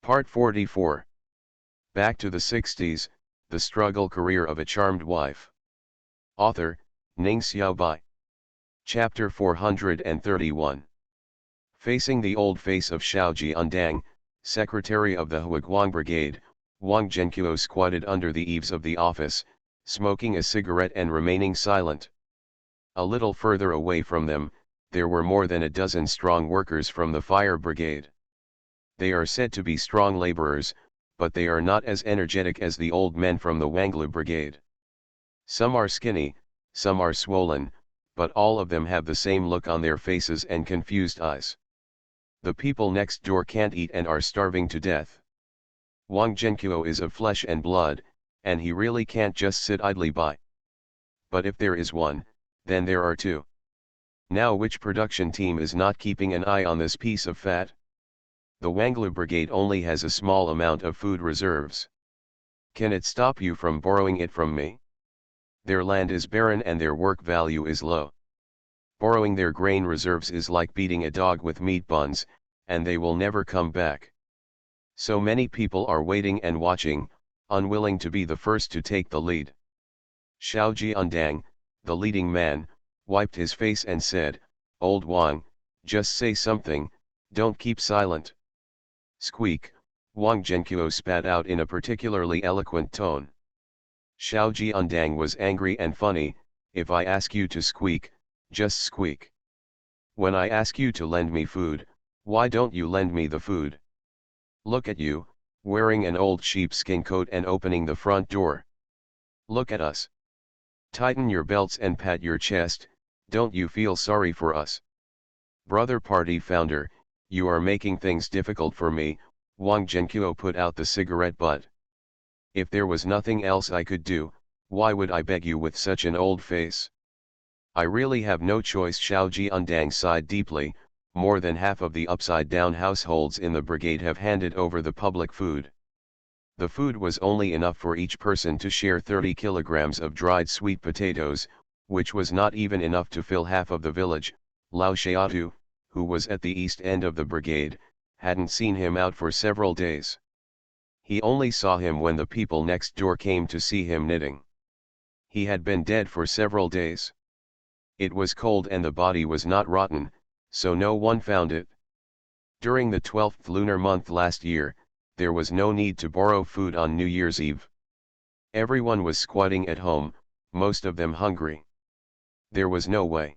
Part 44. Back to the 60s, the struggle career of a charmed wife. Author, Ning Xiaobai. Chapter 431. Facing the old face of Xiaoji Undang, secretary of the Huaguang Brigade, Wang Zhenqiu squatted under the eaves of the office, smoking a cigarette and remaining silent. A little further away from them, there were more than a dozen strong workers from the fire brigade. They are said to be strong laborers, but they are not as energetic as the old men from the Wanglu brigade. Some are skinny, some are swollen, but all of them have the same look on their faces and confused eyes. The people next door can't eat and are starving to death. Wang Zhenqiu is of flesh and blood, and he really can't just sit idly by. But if there is one, then there are two. Now which production team is not keeping an eye on this piece of fat? The Wanglu brigade only has a small amount of food reserves. Can it stop you from borrowing it from me? Their land is barren and their work value is low. Borrowing their grain reserves is like beating a dog with meat buns, and they will never come back. So many people are waiting and watching, unwilling to be the first to take the lead. Xiaoji Undang, the leading man, wiped his face and said, "Old Wang, just say something, don't keep silent." Squeak, Wang Zhenqiu spat out in a particularly eloquent tone. Xiaoji Undang was angry and funny. "If I ask you to squeak, just squeak. When I ask you to lend me food, why don't you lend me the food? Look at you, wearing an old sheepskin coat and opening the front door. Look at us. Tighten your belts and pat your chest, don't you feel sorry for us? Brother party founder, you are making things difficult for me." Wang Zhenqiu put out the cigarette butt. "If there was nothing else I could do, why would I beg you with such an old face? I really have no choice." Xiaoji Undang sighed deeply. More than half of the upside-down households in the brigade have handed over the public food. The food was only enough for each person to share 30 kilograms of dried sweet potatoes, which was not even enough to fill half of the village. Lao Xiaotu, who was at the east end of the brigade, hadn't seen him out for several days. He only saw him when the people next door came to see him knitting. He had been dead for several days. It was cold and the body was not rotten, so no one found it. During the 12th lunar month last year, there was no need to borrow food on New Year's Eve. Everyone was squatting at home, most of them hungry. There was no way.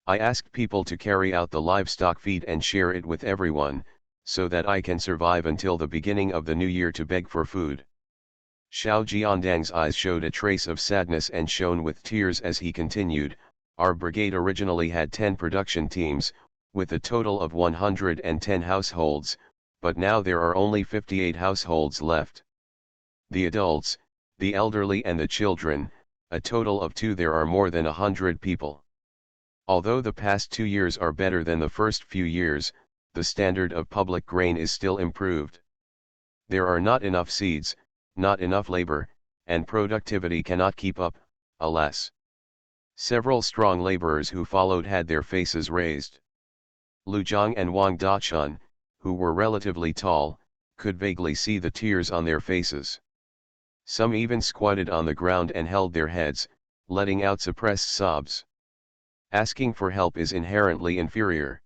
I asked people to carry out the livestock feed and share it with everyone, so that I can survive until the beginning of the new year to beg for food. Xiaoji Ondang's eyes showed a trace of sadness and shone with tears as he continued, "Our brigade originally had 10 production teams, with a total of 110 households, but now there are only 58 households left. The adults, the elderly and the children, a total of 2, there are more than 100 people. Although the past 2 years are better than the first few years, the standard of public grain is still improved. There are not enough seeds, not enough labor, and productivity cannot keep up, alas." Several strong laborers who followed had their faces raised. Lu Zhang and Wang Dachun, who were relatively tall, could vaguely see the tears on their faces. Some even squatted on the ground and held their heads, letting out suppressed sobs. Asking for help is inherently inferior.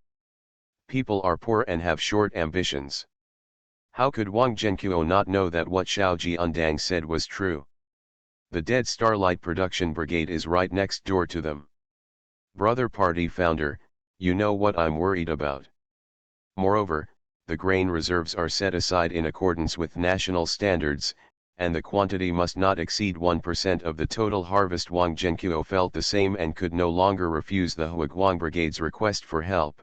People are poor and have short ambitions. How could Wang Zhenqiu not know that what Xiaoji Undang said was true? The Dead Starlight Production Brigade is right next door to them. Brother party founder, you know what I'm worried about. Moreover, the grain reserves are set aside in accordance with national standards, and the quantity must not exceed 1% of the total harvest." Wang Zhenqiu felt the same and could no longer refuse the Huaguang Brigade's request for help.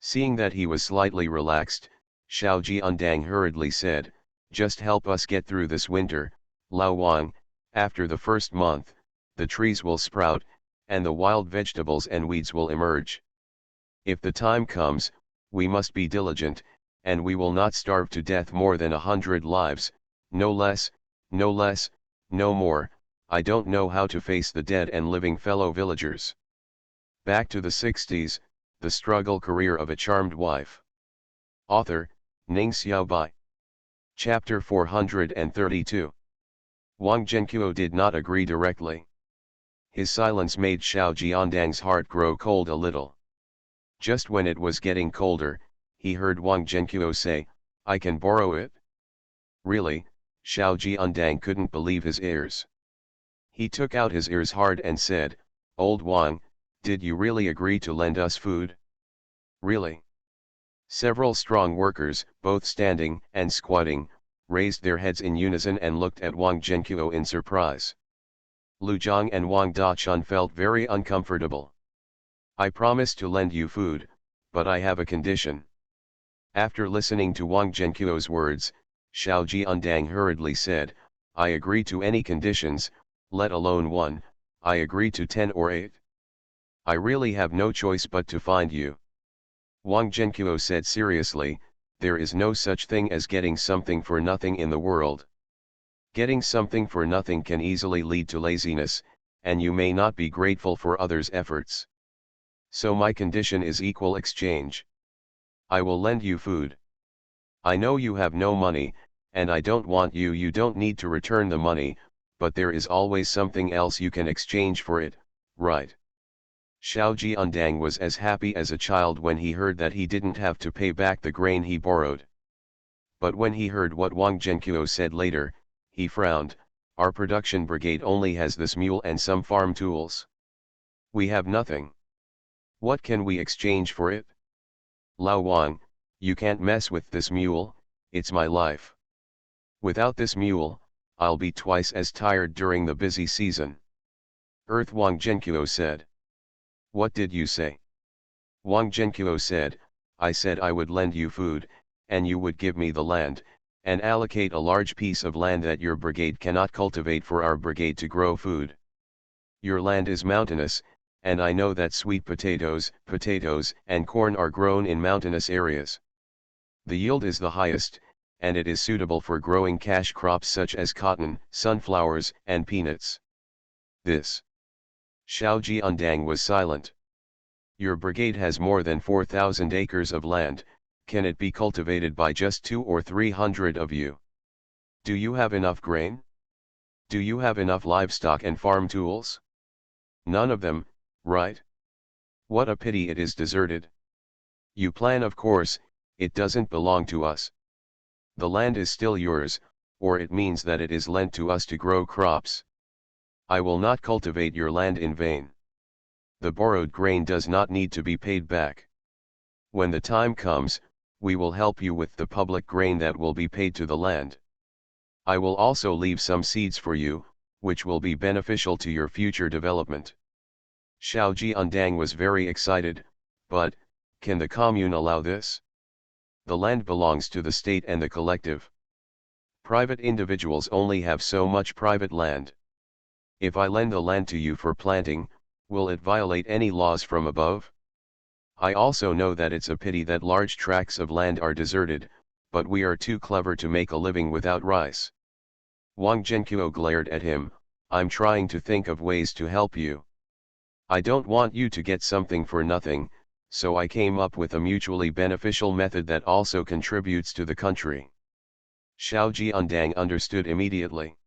Seeing that he was slightly relaxed, Xiaoji Undang hurriedly said, "Just help us get through this winter, Lao Wang. After the first month, the trees will sprout, and the wild vegetables and weeds will emerge. If the time comes, we must be diligent, and we will not starve to death more than 100 lives, no less, no more. I don't know how to face the dead and living fellow villagers." Back to the 60s, the struggle career of a charmed wife. Author, Ning Xiaobai. Chapter 432. Wang Zhenqiu did not agree directly. His silence made Xiao Jiandang's heart grow cold a little. Just when it was getting colder, he heard Wang Zhenqiu say, "I can borrow it?" Really? Xiao Jiandang couldn't believe his ears. He took out his ears hard and said, "Old Wang, did you really agree to lend us food?" "Really?" Several strong workers, both standing and squatting, raised their heads in unison and looked at Wang Zhenqiu in surprise. Lu Zhang and Wang Dachun felt very uncomfortable. "I promise to lend you food, but I have a condition." After listening to Wang Zhenqiu's words, Xiao Jiandang hurriedly said, "I agree to any conditions, let alone one, I agree to 10 or 8. I really have no choice but to find you." Wang Zhenqiu said seriously, "There is no such thing as getting something for nothing in the world. Getting something for nothing can easily lead to laziness, and you may not be grateful for others' efforts. So my condition is equal exchange. I will lend you food. I know you have no money, and I don't want you don't need to return the money, but there is always something else you can exchange for it, right?" Xiao Jiandang was as happy as a child when he heard that he didn't have to pay back the grain he borrowed. But when he heard what Wang Zhenqiu said later, he frowned. "Our production brigade only has this mule and some farm tools. We have nothing. What can we exchange for it? Lao Wang, you can't mess with this mule, it's my life. Without this mule, I'll be twice as tired during the busy season." "Earth," Wang Zhenqiu said. "What did you say?" Wang Zhenqiu said, "I said I would lend you food, and you would give me the land, and allocate a large piece of land that your brigade cannot cultivate for our brigade to grow food. Your land is mountainous, and I know that sweet potatoes, and corn are grown in mountainous areas. The yield is the highest, and it is suitable for growing cash crops such as cotton, sunflowers, and peanuts." This. Xiao Jiandang was silent. "Your brigade has more than 4,000 acres of land. Can it be cultivated by just 200 or 300 of you? Do you have enough grain? Do you have enough livestock and farm tools? None of them, right? What a pity it is deserted. You plan, of course, it doesn't belong to us. The land is still yours, or it means that it is lent to us to grow crops. I will not cultivate your land in vain. The borrowed grain does not need to be paid back. When the time comes, we will help you with the public grain that will be paid to the land. I will also leave some seeds for you, which will be beneficial to your future development." Xiao Jiandang was very excited, but, can the commune allow this? The land belongs to the state and the collective. Private individuals only have so much private land. If I lend the land to you for planting, will it violate any laws from above? I also know that it's a pity that large tracts of land are deserted, but we are too clever to make a living without rice. Wang Zhenqiu glared at him. "I'm trying to think of ways to help you. I don't want you to get something for nothing, so I came up with a mutually beneficial method that also contributes to the country." Xiao Jiandang understood immediately.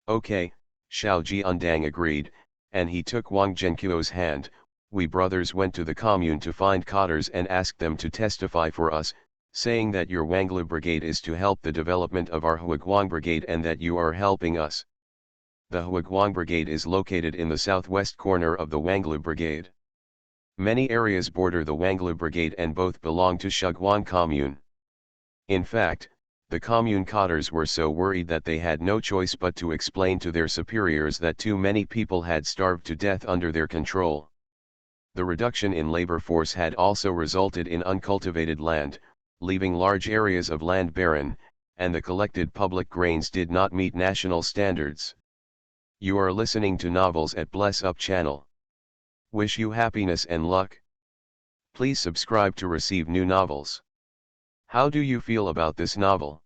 "Okay," Xiao Jiandang agreed, and he took Wang Zhenqiu's hand. "We brothers went to the commune to find cotters and asked them to testify for us, saying that your Wanglu brigade is to help the development of our Huiguang brigade and that you are helping us. The Huiguang brigade is located in the southwest corner of the Wanglu brigade. Many areas border the Wanglu brigade and both belong to Shuguang commune. In fact, the commune cotters were so worried that they had no choice but to explain to their superiors that too many people had starved to death under their control. The reduction in labor force had also resulted in uncultivated land, leaving large areas of land barren, and the collected public grains did not meet national standards." You are listening to Novels at Bless Up channel. Wish you happiness and luck. Please subscribe to receive new novels. How do you feel about this novel?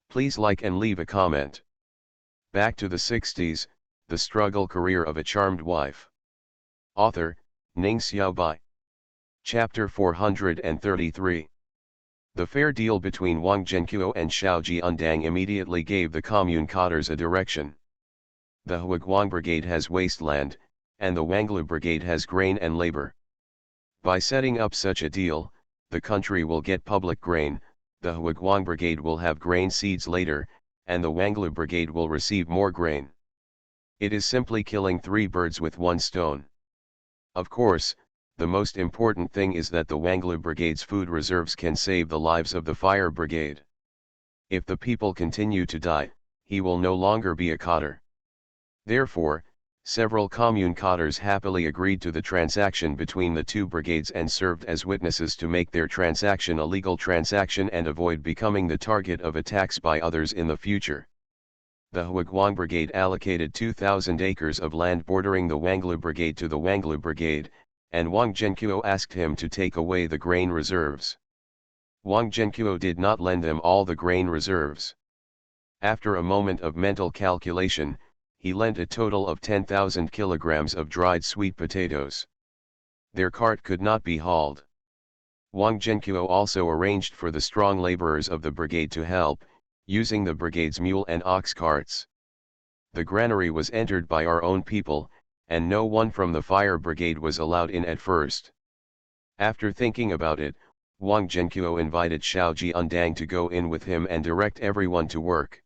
Please like and leave a comment. Back to the 60s, The Struggle Career of a Charmed Wife. Author, Ning Xiaobai. Chapter 433. The fair deal between Wang Zhenqiu and Xiaoji Undang immediately gave the commune cadres a direction. The Huiguang Brigade has wasteland, and the Wanglu Brigade has grain and labor. By setting up such a deal, the country will get public grain, the Huiguang Brigade will have grain seeds later, and the Wanglu Brigade will receive more grain. It is simply killing three birds with one stone. Of course, the most important thing is that the Wanglu Brigade's food reserves can save the lives of the Fire Brigade. If the people continue to die, he will no longer be a cadre. Therefore, several commune cadres happily agreed to the transaction between the two brigades and served as witnesses to make their transaction a legal transaction and avoid becoming the target of attacks by others in the future. The Huiguang Brigade allocated 2,000 acres of land bordering the Wanglu Brigade to the Wanglu Brigade, and Wang Zhenqiu asked him to take away the grain reserves. Wang Zhenqiu did not lend them all the grain reserves. After a moment of mental calculation, he lent a total of 10,000 kilograms of dried sweet potatoes. Their cart could not be hauled. Wang Zhenqiu also arranged for the strong laborers of the brigade to help, using the brigade's mule and ox carts. The granary was entered by our own people, and no one from the fire brigade was allowed in at first. After thinking about it, Wang Zhenqiu invited Xiaoji Undang to go in with him and direct everyone to work.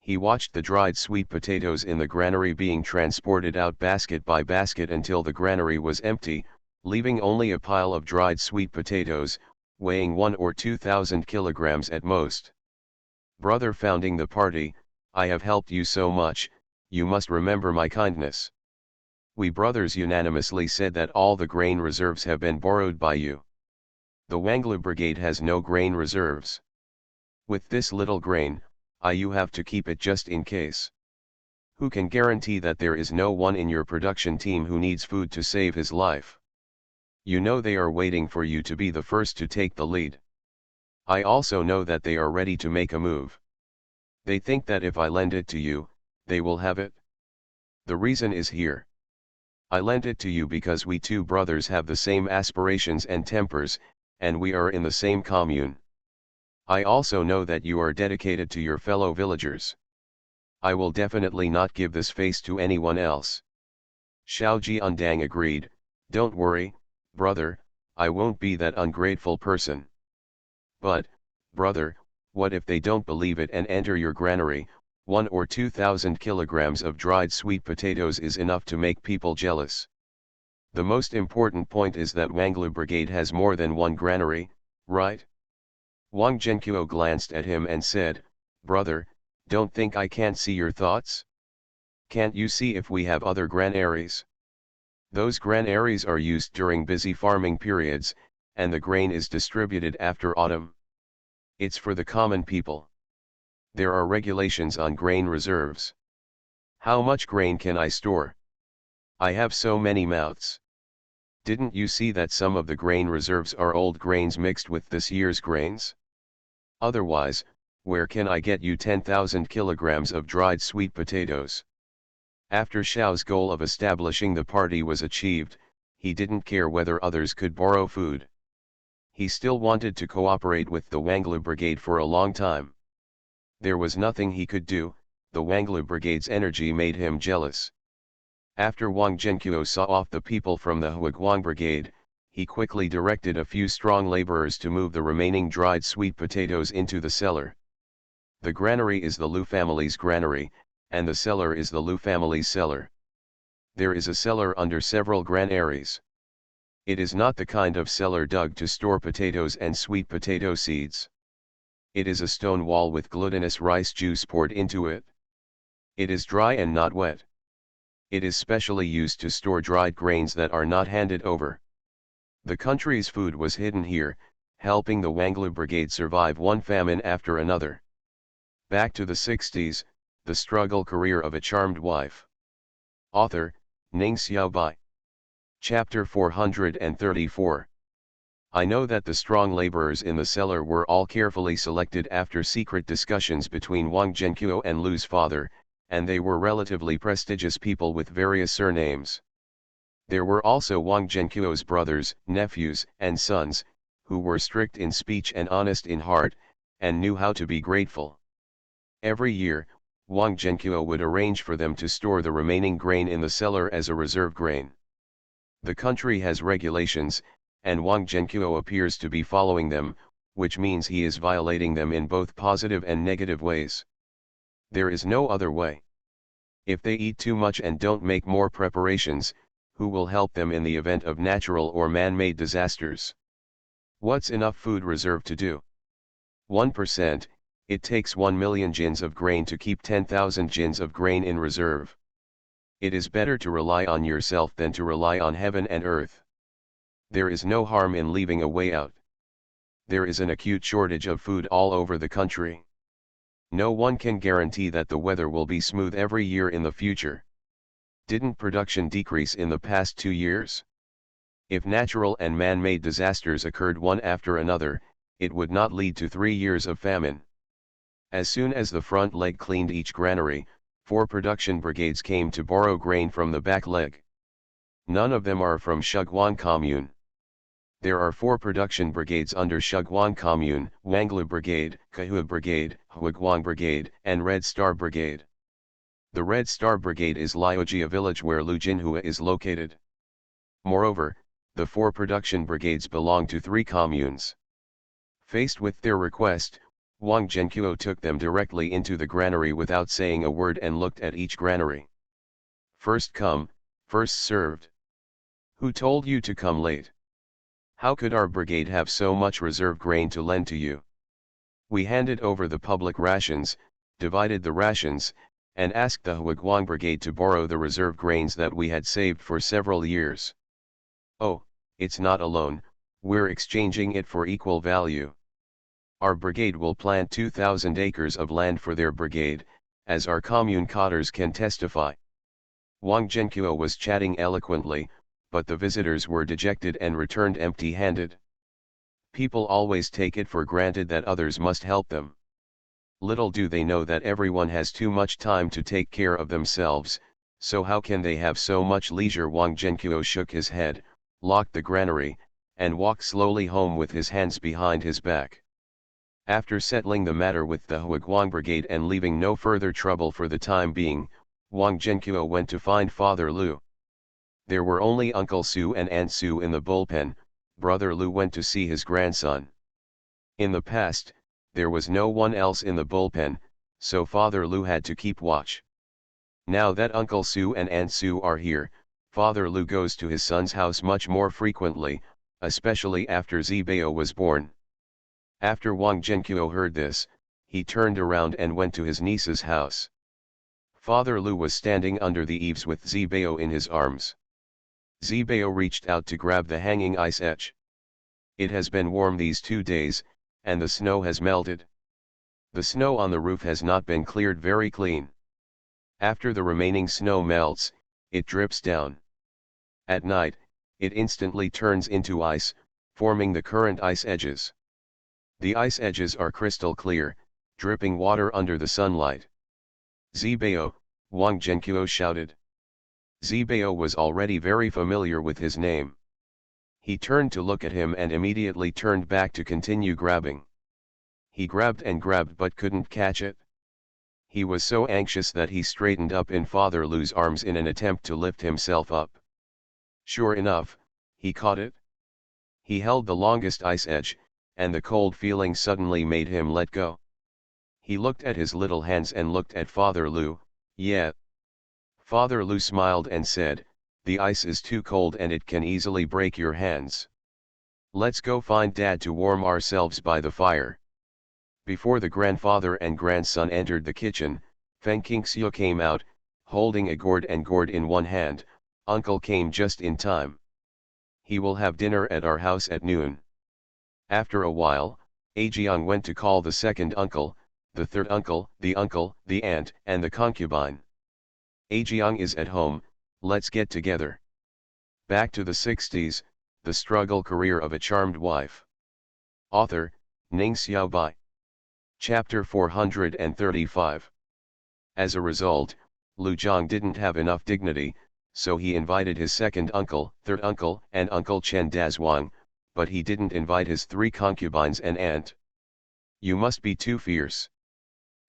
He watched the dried sweet potatoes in the granary being transported out basket by basket until the granary was empty, leaving only a pile of dried sweet potatoes, weighing 1 or 2,000 kilograms at most. Brother founding the party, I have helped you so much, you must remember my kindness. We brothers unanimously said that all the grain reserves have been borrowed by you. The Wanglu Brigade has no grain reserves. With this little grain, you have to keep it just in case. Who can guarantee that there is no one in your production team who needs food to save his life? You know they are waiting for you to be the first to take the lead. I also know that they are ready to make a move. They think that if I lend it to you, they will have it. The reason is here. I lent it to you because we two brothers have the same aspirations and tempers, and we are in the same commune. I also know that you are dedicated to your fellow villagers. I will definitely not give this face to anyone else. Xiaoji Undang agreed, don't worry, brother, I won't be that ungrateful person. But, brother, what if they don't believe it and enter your granary? 1 or 2,000 kilograms of dried sweet potatoes is enough to make people jealous. The most important point is that Wanglu Brigade has more than one granary, right? Wang Zhenqiu glanced at him and said, brother, don't think I can't see your thoughts? Can't you see if we have other granaries? Those granaries are used during busy farming periods, and the grain is distributed after autumn. It's for the common people. There are regulations on grain reserves. How much grain can I store? I have so many mouths. Didn't you see that some of the grain reserves are old grains mixed with this year's grains? Otherwise, where can I get you 10,000 kilograms of dried sweet potatoes? After Xiao's goal of establishing the party was achieved, he didn't care whether others could borrow food. He still wanted to cooperate with the Wanglu Brigade for a long time. There was nothing he could do, the Wanglu Brigade's energy made him jealous. After Wang Zhenqiu saw off the people from the Huiguang Brigade, he quickly directed a few strong laborers to move the remaining dried sweet potatoes into the cellar. The granary is the Lu family's granary, and the cellar is the Lu family's cellar. There is a cellar under several granaries. It is not the kind of cellar dug to store potatoes and sweet potato seeds. It is a stone wall with glutinous rice juice poured into it. It is dry and not wet. It is specially used to store dried grains that are not handed over. The country's food was hidden here, helping the Wanglu Brigade survive one famine after another. Back to the 60s, the struggle career of a charmed wife. Author, Ning Xiaobai. Chapter 434. I know that the strong laborers in the cellar were all carefully selected after secret discussions between Wang Zhenqiu and Lu's father, and they were relatively prestigious people with various surnames. There were also Wang Zhenqiu's brothers, nephews, and sons, who were strict in speech and honest in heart, and knew how to be grateful. Every year, Wang Zhenqiu would arrange for them to store the remaining grain in the cellar as a reserve grain. The country has regulations, and Wang Zhenqiu appears to be following them, which means he is violating them in both positive and negative ways. There is no other way. If they eat too much and don't make more preparations, who will help them in the event of natural or man-made disasters? What's enough food reserve to do? 1%, it takes 1 million jins of grain to keep 10,000 jins of grain in reserve. It is better to rely on yourself than to rely on heaven and earth. There is no harm in leaving a way out. There is an acute shortage of food all over the country. No one can guarantee that the weather will be smooth every year in the future. Didn't production decrease in the past 2 years? If natural and man-made disasters occurred one after another, it would not lead to 3 years of famine. As soon as the front leg cleaned each granary, 4 production brigades came to borrow grain from the back leg. None of them are from Shuguan Commune. There are 4 production brigades under Shuguan Commune: Wanglu Brigade, Kahua Brigade, Huaguang Brigade, and Red Star Brigade. The Red Star Brigade is Liujia village where Lu Jinhua is located. Moreover, the 4 production brigades belong to 3 communes. Faced with their request, Wang Zhenqiu took them directly into the granary without saying a word and looked at each granary. First come, first served. Who told you to come late? How could our brigade have so much reserve grain to lend to you? We handed over the public rations, divided the rations, and asked the Huaguang Brigade to borrow the reserve grains that we had saved for several years. Oh, it's not alone, we're exchanging it for equal value. Our brigade will plant 2,000 acres of land for their brigade, as our commune cadres can testify. Wang Zhenqiu was chatting eloquently, but the visitors were dejected and returned empty-handed. People always take it for granted that others must help them. Little do they know that everyone has too much time to take care of themselves, so how can they have so much leisure? Wang Zhenqiu shook his head, locked the granary, and walked slowly home with his hands behind his back. After settling the matter with the Huaguang Brigade and leaving no further trouble for the time being, Wang Zhenqiu went to find Father Lu. There were only Uncle Su and Aunt Su in the bullpen. Brother Lu went to see his grandson. In the past, there was no one else in the bullpen, so Father Lu had to keep watch. Now that Uncle Su and Aunt Su are here, Father Lu goes to his son's house much more frequently, especially after Zibao was born. After Wang Zhenqiu heard this, he turned around and went to his niece's house. Father Lu was standing under the eaves with Zibao in his arms. Zibao reached out to grab the hanging ice edge. It has been warm these 2 days, and the snow has melted. The snow on the roof has not been cleared very clean. After the remaining snow melts, it drips down. At night, it instantly turns into ice, forming the current ice edges. The ice edges are crystal clear, dripping water under the sunlight. Zibao, Wang Zhenqiu shouted. Zibao was already very familiar with his name. He turned to look at him and immediately turned back to continue grabbing. He grabbed and grabbed but couldn't catch it. He was so anxious that he straightened up in Father Lu's arms in an attempt to lift himself up. Sure enough, he caught it. He held the longest ice edge, and the cold feeling suddenly made him let go. He looked at his little hands and looked at Father Lu. Yeah. Father Lu smiled and said, "The ice is too cold and it can easily break your hands. Let's go find Dad to warm ourselves by the fire." Before the grandfather and grandson entered the kitchen, Feng Qingxiu came out, holding a gourd in one hand. Uncle came just in time. He will have dinner at our house at noon. After a while, Ajiang went to call the second uncle, the third uncle, the aunt, and the concubine. Ajiang is at home, let's get together. Back to the 60s, the struggle career of a charmed wife. Author, Ning Xiaobai. Chapter 435. As a result, Lu Zhang didn't have enough dignity, so he invited his second uncle, third uncle, and Uncle Chen Dazhuang, but he didn't invite his 3 concubines and aunt. You must be too fierce.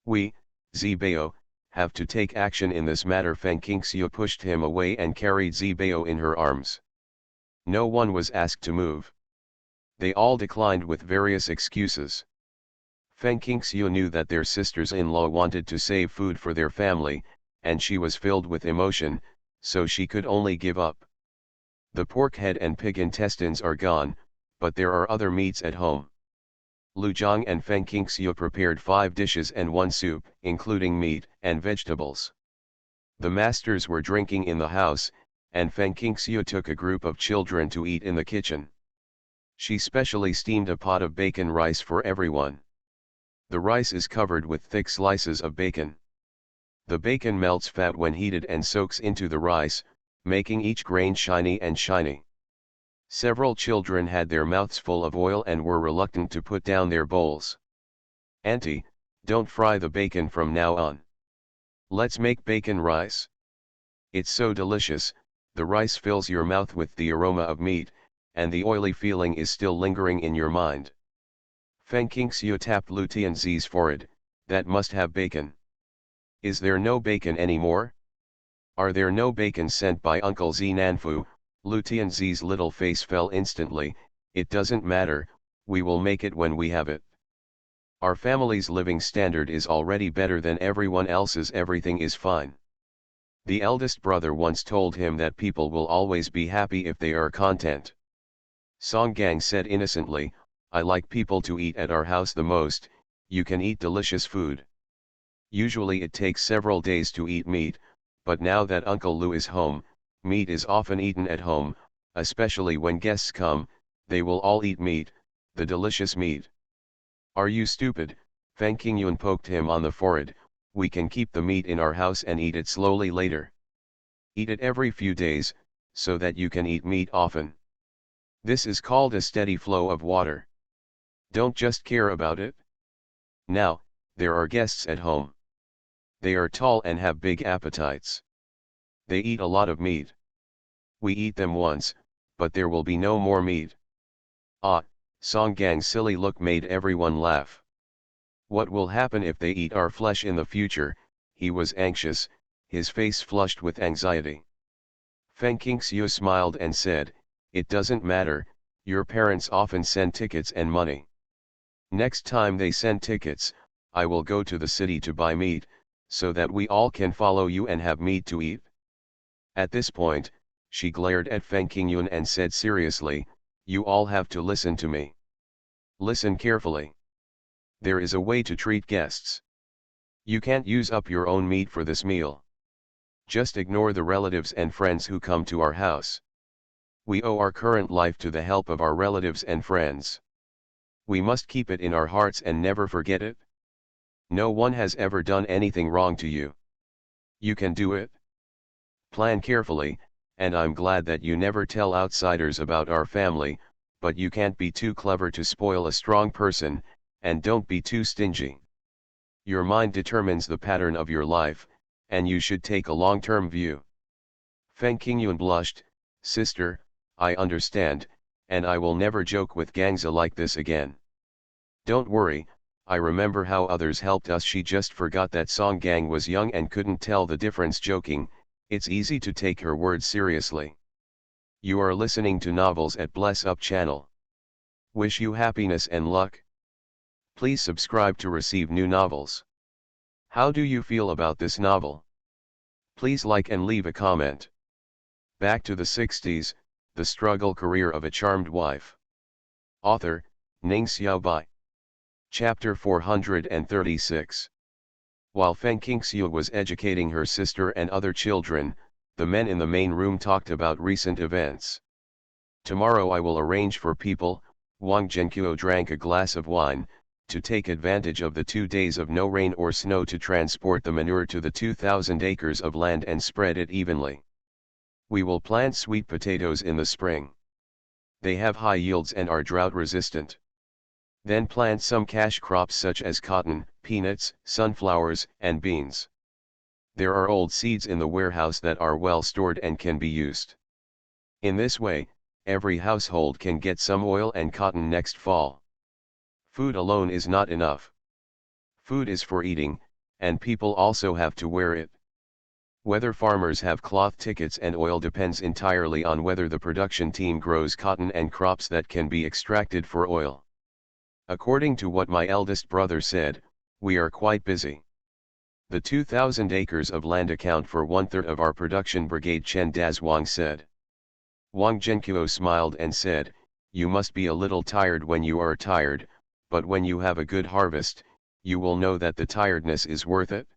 We, Zibao, have to take action in this matter. Feng Qingxiu pushed him away and carried Zibao in her arms. No one was asked to move. They all declined with various excuses. Feng Qingxiu knew that their sisters-in-law wanted to save food for their family, and she was filled with emotion, so she could only give up. The pork head and pig intestines are gone, but there are other meats at home. Lu Zhang and Feng Qingxiu prepared 5 dishes and 1 soup, including meat and vegetables. The masters were drinking in the house, and Feng Qingxiu took a group of children to eat in the kitchen. She specially steamed a pot of bacon rice for everyone. The rice is covered with thick slices of bacon. The bacon melts fat when heated and soaks into the rice, making each grain shiny and shiny. Several children had their mouths full of oil and were reluctant to put down their bowls. "Auntie, don't fry the bacon from now on. Let's make bacon rice. It's so delicious, the rice fills your mouth with the aroma of meat, and the oily feeling is still lingering in your mind." Feng Qingxiu tapped Lu Tianzi's forehead. "That must have bacon. Is there no bacon anymore? Are there no bacon sent by Uncle Z Nanfu?" Lu Tianzi's little face fell instantly. "It doesn't matter, we will make it when we have it. Our family's living standard is already better than everyone else's. Everything is fine." The eldest brother once told him that people will always be happy if they are content. Song Gang said innocently, "I like people to eat at our house the most. You can eat delicious food. Usually it takes several days to eat meat, but now that Uncle Lu is home, meat is often eaten at home, especially when guests come. They will all eat meat, the delicious meat." "Are you stupid?" Feng Qingyun poked him on the forehead. "We can keep the meat in our house and eat it slowly later. Eat it every few days, so that you can eat meat often. This is called a steady flow of water. Don't just care about it. Now, there are guests at home. They are tall and have big appetites. They eat a lot of meat. We eat them once, but there will be no more meat." Ah, Song Gang's silly look made everyone laugh. "What will happen if they eat our flesh in the future?" He was anxious, his face flushed with anxiety. Feng Qingxiu smiled and said, "It doesn't matter, your parents often send tickets and money. Next time they send tickets, I will go to the city to buy meat, so that we all can follow you and have meat to eat." At this point, she glared at Feng Qingyun and said seriously, "You all have to listen to me. Listen carefully. There is a way to treat guests. You can't use up your own meat for this meal. Just ignore the relatives and friends who come to our house. We owe our current life to the help of our relatives and friends. We must keep it in our hearts and never forget it. No one has ever done anything wrong to you. You can do it. Plan carefully, and I'm glad that you never tell outsiders about our family, but you can't be too clever to spoil a strong person, and don't be too stingy. Your mind determines the pattern of your life, and you should take a long-term view." Feng Qingyun blushed. "Sister, I understand, and I will never joke with Gangza like this again. Don't worry, I remember how others helped us." She just forgot that Song Gang was young and couldn't tell the difference. Joking, it's easy to take her words seriously. You are listening to Novels at Bless Up channel. Wish you happiness and luck. Please subscribe to receive new novels. How do you feel about this novel? Please like and leave a comment. Back to the 60s, The Struggle Career of a Charmed Wife. Author, Ning Xiaobai. Chapter 436. While Feng Qingxiu was educating her sister and other children, the men in the main room talked about recent events. "Tomorrow I will arrange for people," Wang Zhenqiu drank a glass of wine, "to take advantage of the 2 days of no rain or snow to transport the manure to the 2,000 acres of land and spread it evenly. We will plant sweet potatoes in the spring. They have high yields and are drought resistant. Then plant some cash crops such as cotton, peanuts, sunflowers, and beans. There are old seeds in the warehouse that are well stored and can be used. In this way, every household can get some oil and cotton next fall. Food alone is not enough. Food is for eating, and people also have to wear it. Whether farmers have cloth tickets and oil depends entirely on whether the production team grows cotton and crops that can be extracted for oil. According to what my eldest brother said, we are quite busy. The 2,000 acres of land account for 1/3 of our production brigade, Chen Dazwang said. Wang Zhenkuo smiled and said, "You must be a little tired when you are tired, but when you have a good harvest, you will know that the tiredness is worth it.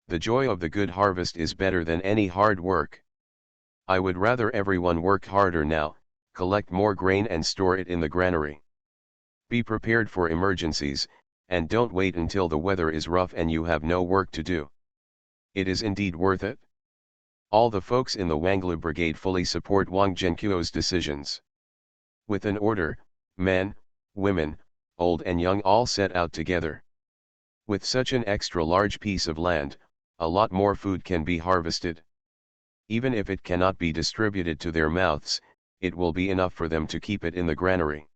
The joy of the good harvest is better than any hard work. I would rather everyone work harder now, collect more grain and store it in the granary. Be prepared for emergencies, and don't wait until the weather is rough and you have no work to do. It is indeed worth it." All the folks in the Wanglu Brigade fully support Wang Zhenkuo's decisions. With an order, men, women, old and young all set out together. With such an extra large piece of land, a lot more food can be harvested. Even if it cannot be distributed to their mouths, it will be enough for them to keep it in the granary.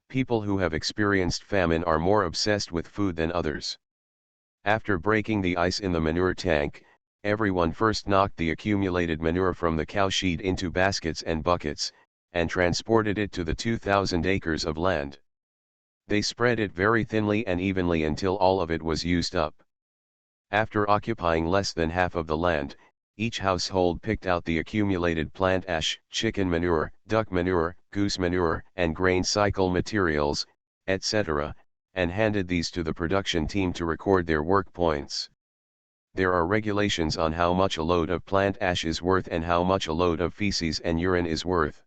People who have experienced famine are more obsessed with food than others. After breaking the ice in the manure tank, everyone first knocked the accumulated manure from the cow shed into baskets and buckets, and transported it to the 2,000 acres of land. They spread it very thinly and evenly until all of it was used up. After occupying less than half of the land, each household picked out the accumulated plant ash, chicken manure, duck manure, goose manure, and grain cycle materials, etc., and handed these to the production team to record their work points. There are regulations on how much a load of plant ash is worth and how much a load of feces and urine is worth.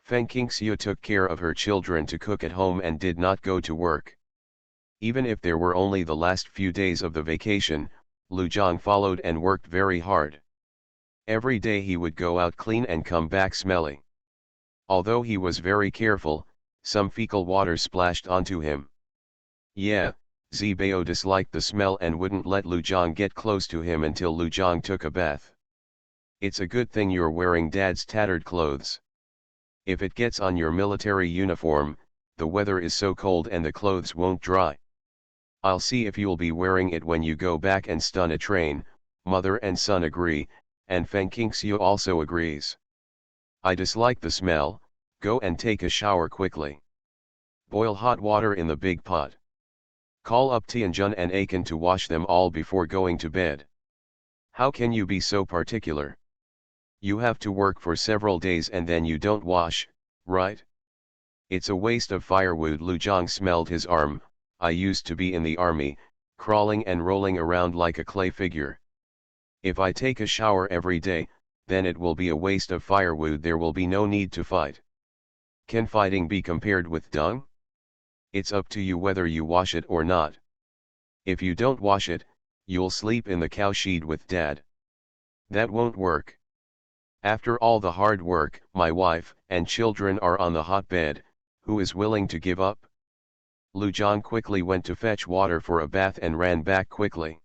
Feng Qingxiu took care of her children to cook at home and did not go to work. Even if there were only the last few days of the vacation, Lu Zhang followed and worked very hard. Every day he would go out clean and come back smelly. Although he was very careful, some fecal water splashed onto him. Yeah, Zibao disliked the smell and wouldn't let Lu Zhang get close to him until Lu Zhang took a bath. "It's a good thing you're wearing Dad's tattered clothes. If it gets on your military uniform, the weather is so cold and the clothes won't dry. I'll see if you'll be wearing it when you go back and stun a train." Mother and son agree, and Feng Qingxiu also agrees. "I dislike the smell, go and take a shower quickly. Boil hot water in the big pot. Call up Tianjun and Aiken to wash them all before going to bed. How can you be so particular? You have to work for several days and then you don't wash, right? It's a waste of firewood." Lu Zhang smelled his arm. "I used to be in the army, crawling and rolling around like a clay figure. If I take a shower every day, then it will be a waste of firewood. There will be no need to fight. Can fighting be compared with dung? It's up to you whether you wash it or not. If you don't wash it, you'll sleep in the cow shed with Dad. That won't work. After all the hard work, my wife and children are on the hot bed. Who is willing to give up?" Lu Zhang quickly went to fetch water for a bath and ran back quickly.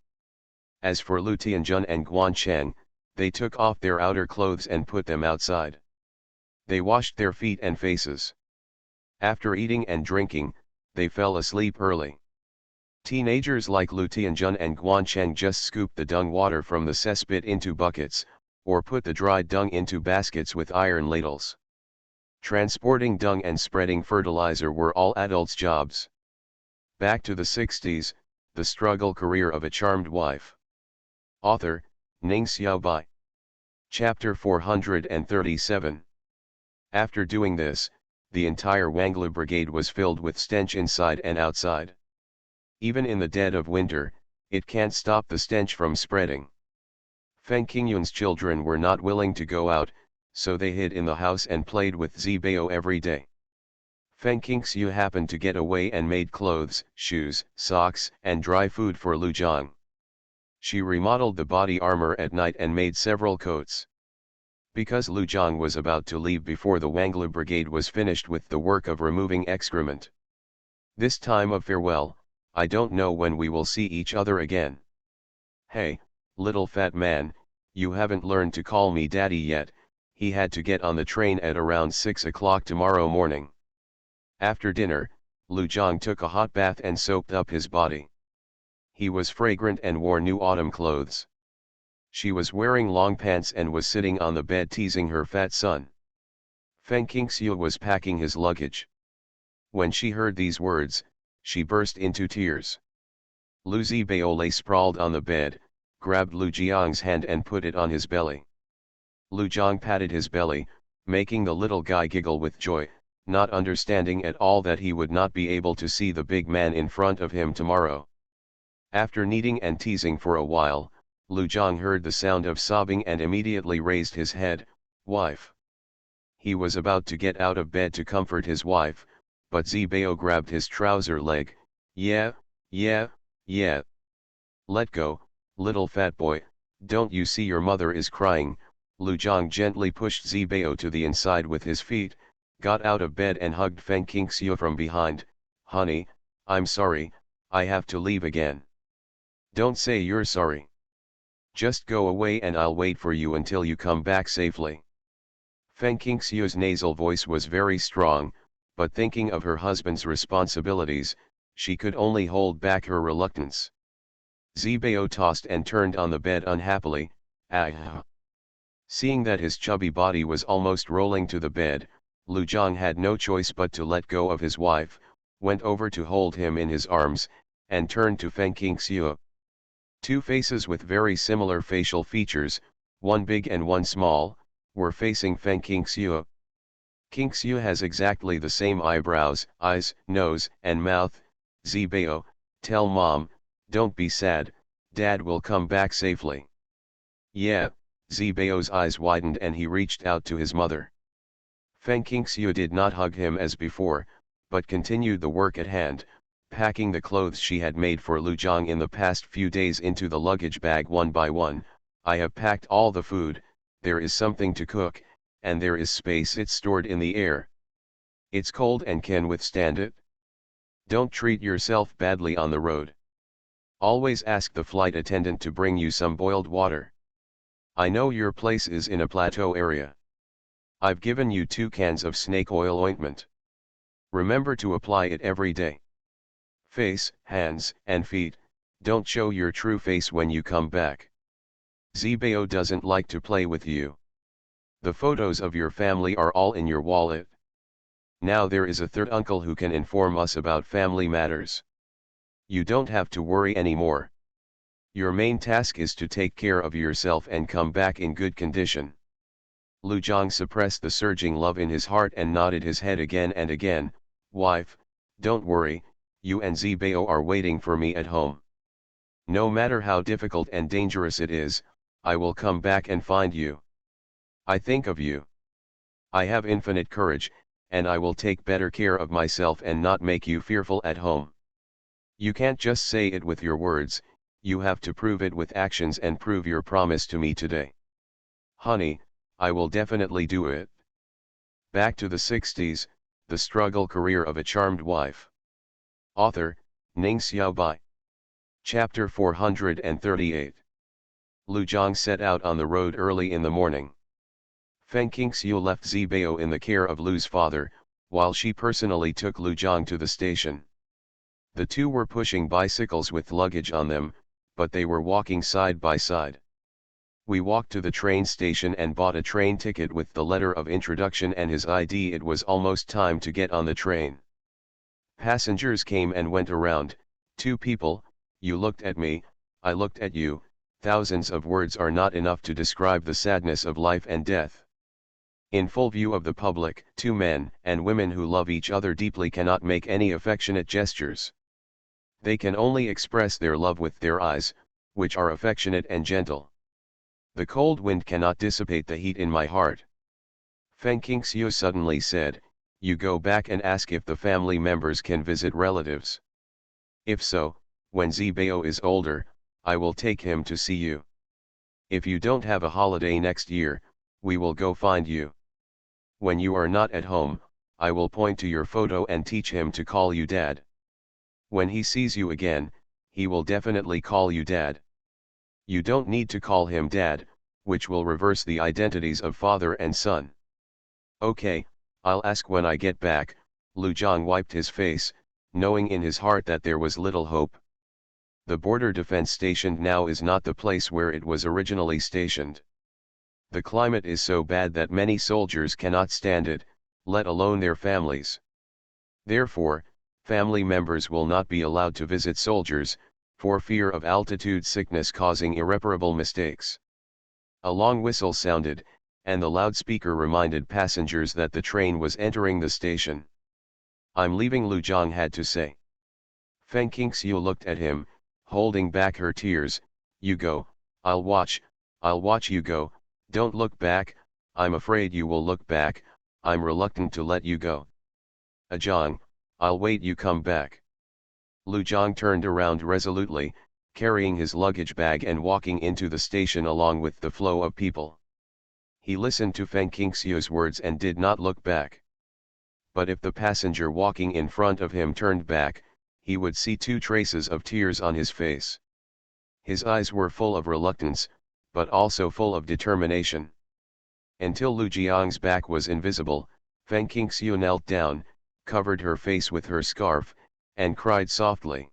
As for Lu Tianjun and Guancheng, they took off their outer clothes and put them outside. They washed their feet and faces. After eating and drinking, they fell asleep early. Teenagers like Lu Tianjun and Guancheng just scooped the dung water from the cesspit into buckets, or put the dried dung into baskets with iron ladles. Transporting dung and spreading fertilizer were all adults' jobs. Back to the 60s, the struggle career of a charmed wife. Author, Ning Xiaobai. Chapter 437. After doing this, the entire Wanglu Brigade was filled with stench inside and outside. Even in the dead of winter, it can't stop the stench from spreading. Feng Qingyun's children were not willing to go out, so they hid in the house and played with Zibao every day. Feng Qingxiu happened to get away and made clothes, shoes, socks, and dry food for Lu Zhang. She remodeled the body armor at night and made several coats. Because Lu Zhang was about to leave before the Wanglu Brigade was finished with the work of removing excrement. "This time of farewell, I don't know when we will see each other again. Hey, little fat man, you haven't learned to call me daddy yet," he had to get on the train at around 6 o'clock tomorrow morning. After dinner, Lu Jiang took a hot bath and soaped up his body. He was fragrant and wore new autumn clothes. She was wearing long pants and was sitting on the bed teasing her fat son. Feng Qingxiu was packing his luggage. When she heard these words, she burst into tears. Lu Zibao lay sprawled on the bed, grabbed Lu Jiang's hand and put it on his belly. Lu Jiang patted his belly, making the little guy giggle with joy, not understanding at all that he would not be able to see the big man in front of him tomorrow. After kneading and teasing for a while, Lu Jiang heard the sound of sobbing and immediately raised his head. "Wife." He was about to get out of bed to comfort his wife, but Zibao grabbed his trouser leg. Yeah. Let go, little fat boy, don't you see your mother is crying?" Lu Jiang gently pushed Zibao to the inside with his feet, got out of bed and hugged Feng Qingxiu from behind. "Honey, I'm sorry, I have to leave again." "Don't say you're sorry. Just go away and I'll wait for you until you come back safely." Feng Qingxiu's nasal voice was very strong, but thinking of her husband's responsibilities, she could only hold back her reluctance. Zibao tossed and turned on the bed unhappily. "Ah." Seeing that his chubby body was almost rolling to the bed, Lu Jiang had no choice but to let go of his wife, went over to hold him in his arms, and turned to Feng Qingxiu. Two faces with very similar facial features, one big and one small, were facing Feng Qingxiu. Qingxiu has exactly the same eyebrows, eyes, nose, and mouth. "Zibao, tell mom, don't be sad, dad will come back safely." "Yeah." Zibao's eyes widened and he reached out to his mother. Feng Qingxiu did not hug him as before, but continued the work at hand, packing the clothes she had made for Lu Jiang in the past few days into the luggage bag one by one. "I have packed all the food, there is something to cook, and there is space it's stored in the air. It's cold and can withstand it. Don't treat yourself badly on the road. Always ask the flight attendant to bring you some boiled water. I know your place is in a plateau area. I've given you 2 cans of snake oil ointment. Remember to apply it every day. Face, hands, and feet, don't show your true face when you come back. Zibao doesn't like to play with you. The photos of your family are all in your wallet. Now there is a third uncle who can inform us about family matters. You don't have to worry anymore. Your main task is to take care of yourself and come back in good condition." Lu Jiang suppressed the surging love in his heart and nodded his head again and again. "Wife, don't worry, you and Zibao are waiting for me at home. No matter how difficult and dangerous it is, I will come back and find you. I think of you. I have infinite courage, and I will take better care of myself and not make you fearful at home. You can't just say it with your words, you have to prove it with actions and prove your promise to me today." "Honey, I will definitely do it." Back to the 60s, the struggle career of a charmed wife. Author, Ning Xiaobai. Chapter 438. Lu Jiang set out on the road early in the morning. Feng Qingxiu left Zibao in the care of Lu's father, while she personally took Lu Jiang to the station. The two were pushing bicycles with luggage on them, but they were walking side by side. "We walked to the train station and bought a train ticket with the letter of introduction and his ID. It was almost time to get on the train. Passengers came and went around, 2 people, you looked at me, I looked at you. Thousands of words are not enough to describe the sadness of life and death. In full view of the public, 2 men and women who love each other deeply cannot make any affectionate gestures. They can only express their love with their eyes, which are affectionate and gentle. The cold wind cannot dissipate the heat in my heart." Feng Qingxiu suddenly said, "You go back and ask if the family members can visit relatives. If so, when Zibao is older, I will take him to see you. If you don't have a holiday next year, we will go find you. When you are not at home, I will point to your photo and teach him to call you Dad. When he sees you again, he will definitely call you Dad. You don't need to call him Dad, which will reverse the identities of father and son. Okay, I'll ask when I get back. Lu Jiang wiped his face, knowing in his heart that there was little hope. The border defense station now is not the place where it was originally stationed. The climate is so bad that many soldiers cannot stand it, let alone their families. Therefore, family members will not be allowed to visit soldiers, for fear of altitude sickness causing irreparable mistakes. A long whistle sounded, and the loudspeaker reminded passengers that the train was entering the station. I'm leaving, Lu Jiang had to say. Feng Qingxiu looked at him, holding back her tears. You go, I'll watch you go, don't look back. I'm afraid you will look back, I'm reluctant to let you go. Jiang, I'll wait you come back. Lu Jiang turned around resolutely, carrying his luggage bag and walking into the station along with the flow of people. He listened to Feng Qingxiu's words and did not look back. But if the passenger walking in front of him turned back, he would see 2 traces of tears on his face. His eyes were full of reluctance, but also full of determination. Until Lu Jiang's back was invisible, Feng Qingxiu knelt down, covered her face with her scarf, and cried softly.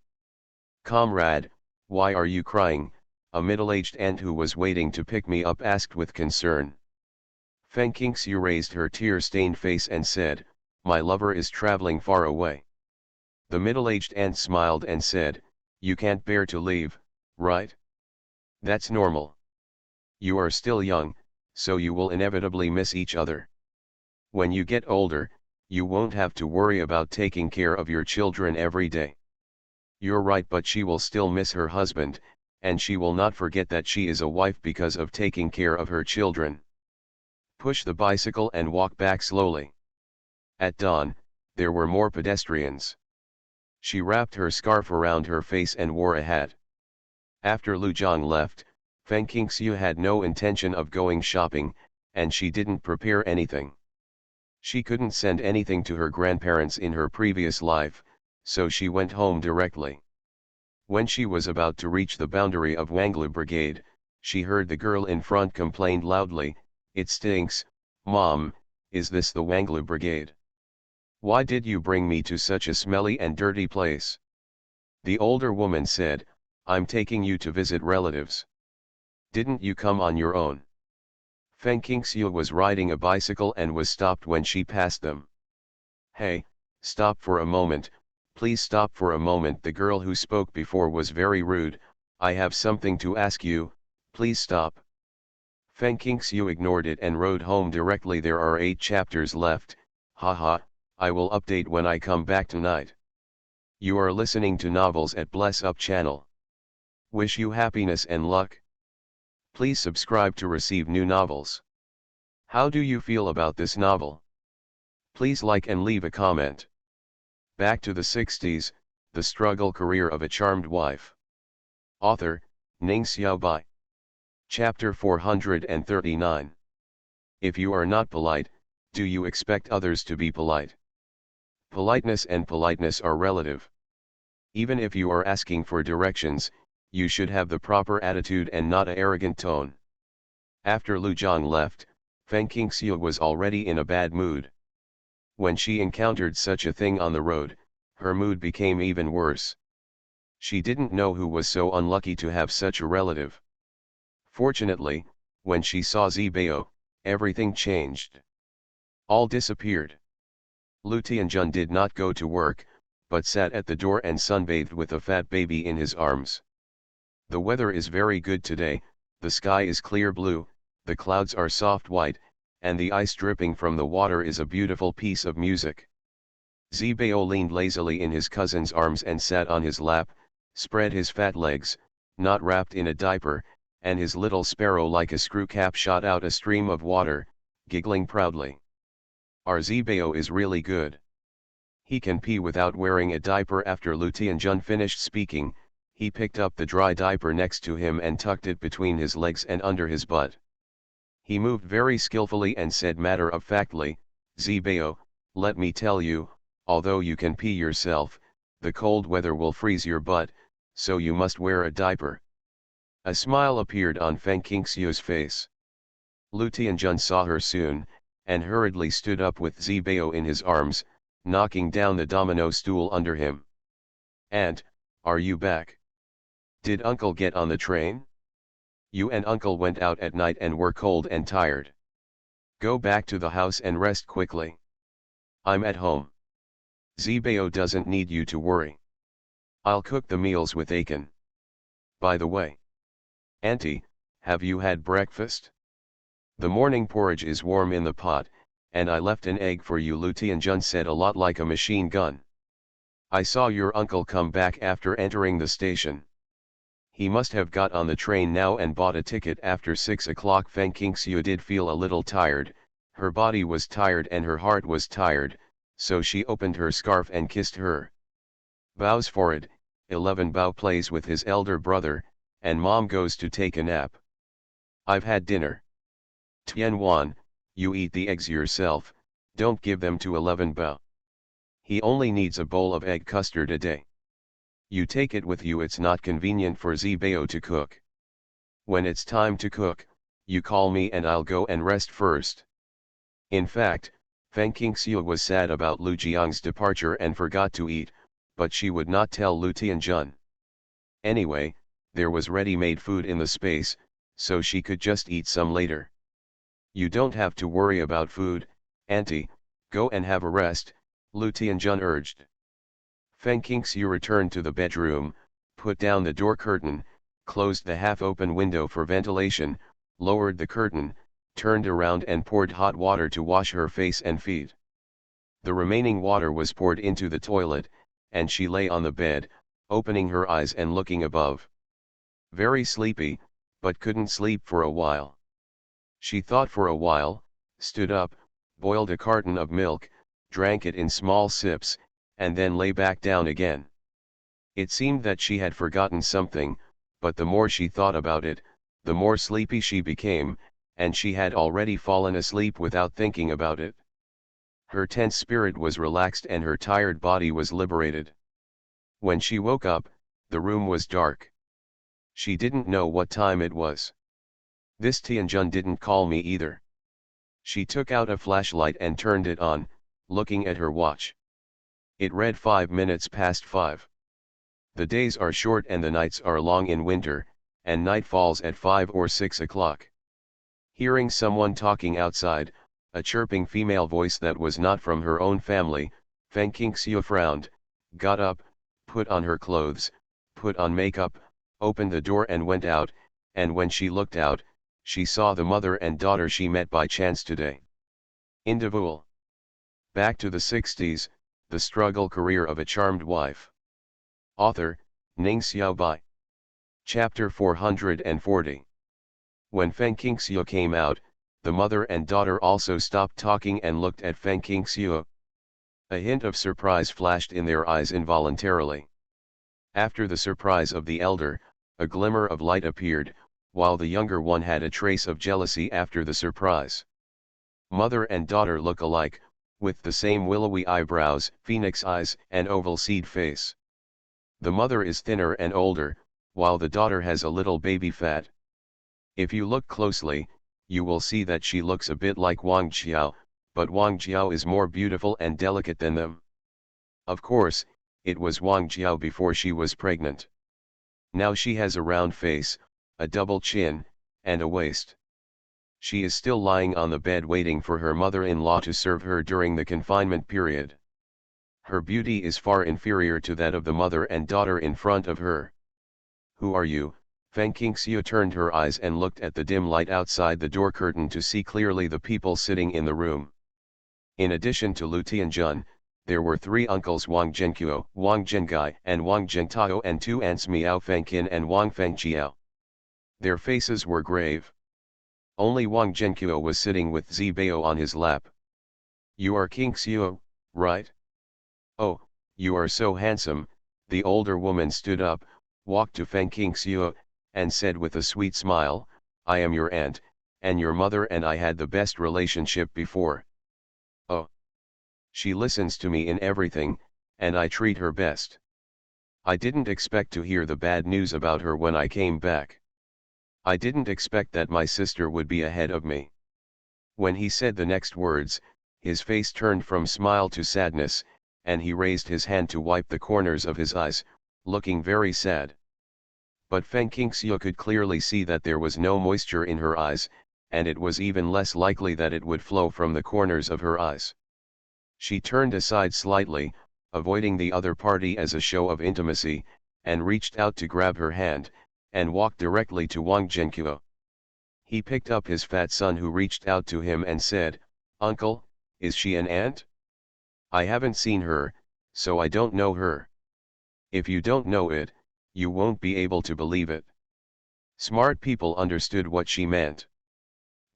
Comrade, why are you crying? A middle-aged aunt who was waiting to pick me up asked with concern. Feng Qingxiu raised her tear-stained face and said, my lover is traveling far away. The middle-aged aunt smiled and said, you can't bear to leave, right? That's normal. You are still young, so you will inevitably miss each other. When you get older, you won't have to worry about taking care of your children every day. You're right, but she will still miss her husband, and she will not forget that she is a wife because of taking care of her children. Push the bicycle and walk back slowly. At dawn, there were more pedestrians. She wrapped her scarf around her face and wore a hat. After Lu Jiang left, Feng Qingxiu had no intention of going shopping, and she didn't prepare anything. She couldn't send anything to her grandparents in her previous life, so she went home directly. When she was about to reach the boundary of Wanglu Brigade, she heard the girl in front complain loudly, it stinks, Mom, is this the Wanglu Brigade? Why did you bring me to such a smelly and dirty place? The older woman said, I'm taking you to visit relatives. Didn't you come on your own? Feng Qingxiu was riding a bicycle and was stopped when she passed them. Hey, stop for a moment, please stop for a moment. The girl who spoke before was very rude. I have something to ask you, please stop. Feng Qingxiu ignored it and rode home directly. There are 8 chapters left, haha, I will update when I come back tonight. You are listening to Novels at Bless Up channel. Wish you happiness and luck. Please subscribe to receive new novels. How do you feel about this novel? Please like and leave a comment. Back to the 60s, The Struggle Career of a Charmed Wife. Author, Ning Xiaobai. Chapter 439. If you are not polite, do you expect others to be polite? Politeness and politeness are relative. Even if you are asking for directions, you should have the proper attitude and not an arrogant tone. After Lu Jiang left, Feng Qingxiu was already in a bad mood. When she encountered such a thing on the road, her mood became even worse. She didn't know who was so unlucky to have such a relative. Fortunately, when she saw Zibao, everything changed. All disappeared. Lu Tianjun did not go to work, but sat at the door and sunbathed with a fat baby in his arms. The weather is very good today, the sky is clear blue, the clouds are soft white, and the ice dripping from the water is a beautiful piece of music. Zibao leaned lazily in his cousin's arms and sat on his lap, spread his fat legs, not wrapped in a diaper, and his little sparrow like a screw cap shot out a stream of water, giggling proudly. Our Zibao is really good. He can pee without wearing a diaper. After Lu Tianjun finished speaking, he picked up the dry diaper next to him and tucked it between his legs and under his butt. He moved very skillfully and said matter-of-factly, Zibao, let me tell you, although you can pee yourself, the cold weather will freeze your butt, so you must wear a diaper. A smile appeared on Feng Qingxiu's face. Lu Tianjun saw her soon, and hurriedly stood up with Zibao in his arms, knocking down the domino stool under him. "Aunt, are you back? Did uncle get on the train? You and uncle went out at night and were cold and tired. Go back to the house and rest quickly. I'm at home. Zibao doesn't need you to worry. I'll cook the meals with Aiken. By the way, Auntie, have you had breakfast? The morning porridge is warm in the pot, and I left an egg for you." Lu Tianjun said, a lot like a machine gun. "I saw your uncle come back after entering the station. He must have got on the train now and bought a ticket after 6 o'clock." Feng Qingxiu did feel a little tired, her body was tired and her heart was tired, so she opened her scarf and kissed her. Bao's forehead. 11 Bao plays with his elder brother, and mom goes to take a nap. "I've had dinner. Tianwan, you eat the eggs yourself, don't give them to 11 Bao. He only needs a bowl of egg custard a day. You take it with you, it's not convenient for Zibao to cook. When it's time to cook, you call me and I'll go and rest first." In fact, Feng Qingxiu was sad about Lu Jiang's departure and forgot to eat, but she would not tell Lu Tianjun. Anyway, there was ready-made food in the space, so she could just eat some later. "You don't have to worry about food, Auntie, go and have a rest," Lu Tianjun urged. Feng Qingxiu returned to the bedroom, put down the door curtain, closed the half-open window for ventilation, lowered the curtain, turned around and poured hot water to wash her face and feet. The remaining water was poured into the toilet, and she lay on the bed, opening her eyes and looking above. Very sleepy, but couldn't sleep for a while. She thought for a while, stood up, boiled a carton of milk, drank it in small sips, and then lay back down again. It seemed that she had forgotten something, but the more she thought about it, the more sleepy she became, and she had already fallen asleep without thinking about it. Her tense spirit was relaxed and her tired body was liberated. When she woke up, the room was dark. She didn't know what time it was. This Tianjun didn't call me either. She took out a flashlight and turned it on, looking at her watch. It read 5 minutes past 5. The days are short and the nights are long in winter, and night falls at 5 or 6 o'clock. Hearing someone talking outside, a chirping female voice that was not from her own family, Feng Qingxiu frowned, got up, put on her clothes, put on makeup, opened the door and went out, and when she looked out, she saw the mother and daughter she met by chance today. Individual. Back to the 60s, the struggle career of a charmed wife. Author, Ning Xiaobai. Chapter 440. When Feng Qingxiu came out, the mother and daughter also stopped talking and looked at Feng Qingxiu. A hint of surprise flashed in their eyes involuntarily. After the surprise of the elder, a glimmer of light appeared, while the younger one had a trace of jealousy after the surprise. Mother and daughter look alike, with the same willowy eyebrows, phoenix eyes, and oval seed face. The mother is thinner and older, while the daughter has a little baby fat. If you look closely, you will see that she looks a bit like Wang Jiao, but Wang Jiao is more beautiful and delicate than them. Of course, it was Wang Jiao before she was pregnant. Now she has a round face, a double chin, and a waist. She is still lying on the bed waiting for her mother-in-law to serve her during the confinement period. Her beauty is far inferior to that of the mother and daughter in front of her. "Who are you?" Feng Qingxiu turned her eyes and looked at the dim light outside the door curtain to see clearly the people sitting in the room. In addition to Lu Tianjun, there were 3 uncles: Wang Zhenqiu, Wang Zhengai, and Wang Zhengtao, and 2 aunts: Miao Fengqin and Wang Fengjiao. Their faces were grave. Only Wang Zhenqiu was sitting with Zibao on his lap. "You are Qingxiu, right? Oh, you are so handsome." The older woman stood up, walked to Feng Qingxiu, and said with a sweet smile, "I am your aunt, and your mother and I had the best relationship before. Oh. She listens to me in everything, and I treat her best. I didn't expect to hear the bad news about her when I came back. I didn't expect that my sister would be ahead of me. When he said the next words, his face turned from smile to sadness, and he raised his hand to wipe the corners of his eyes, looking very sad. But Feng Qingxiu could clearly see that there was no moisture in her eyes, and it was even less likely that it would flow from the corners of her eyes. She turned aside slightly, avoiding the other party as a show of intimacy, and reached out to grab her hand, and walked directly to Wang Zhenqiu. He picked up his fat son who reached out to him and said, "Uncle, is she an aunt? I haven't seen her, so I don't know her." "If you don't know it, you won't be able to believe it." Smart people understood what she meant.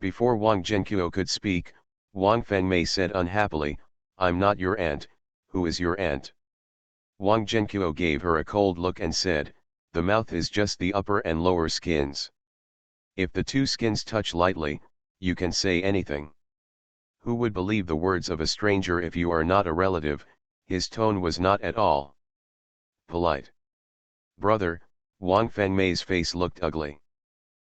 Before Wang Zhenqiu could speak, Wang Fengmei said unhappily, "I'm not your aunt. Who is your aunt?" Wang Zhenqiu gave her a cold look and said, "The mouth is just the upper and lower skins. If the two skins touch lightly, you can say anything." "Who would believe the words of a stranger if you are not a relative?" His tone was not at all polite. "Brother," Wang Fengmei's face looked ugly.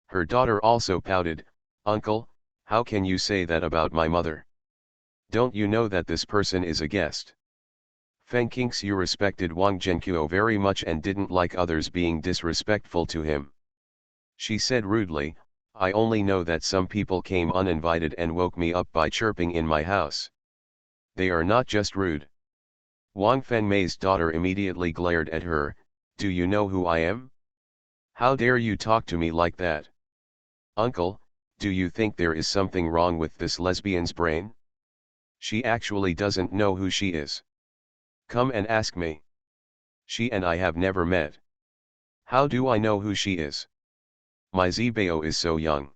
Her daughter also pouted, "Uncle, how can you say that about my mother? Don't you know that this person is a guest?" Feng Qingxiu respected Wang Zhenqiu very much and didn't like others being disrespectful to him. She said rudely, "I only know that some people came uninvited and woke me up by chirping in my house. They are not just rude." Wang Fengmei's daughter immediately glared at her, "Do you know who I am? How dare you talk to me like that? Uncle, do you think there is something wrong with this lesbian's brain? She actually doesn't know who she is. Come and ask me. She and I have never met. How do I know who she is? My Zibao is so young.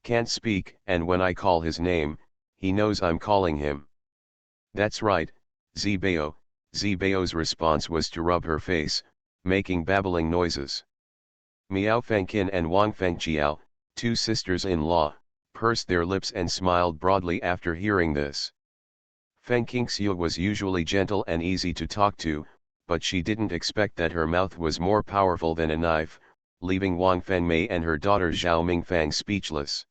Can't speak, and when I call his name, he knows I'm calling him." "That's right, Zibao." Zibao's response was to rub her face, making babbling noises. Miao Fengqin and Wang Fengqiao, two sisters-in-law, pursed their lips and smiled broadly after hearing this. Feng Qingxiu was usually gentle and easy to talk to, but she didn't expect that her mouth was more powerful than a knife, leaving Wang Fengmei and her daughter Zhao Mingfang speechless.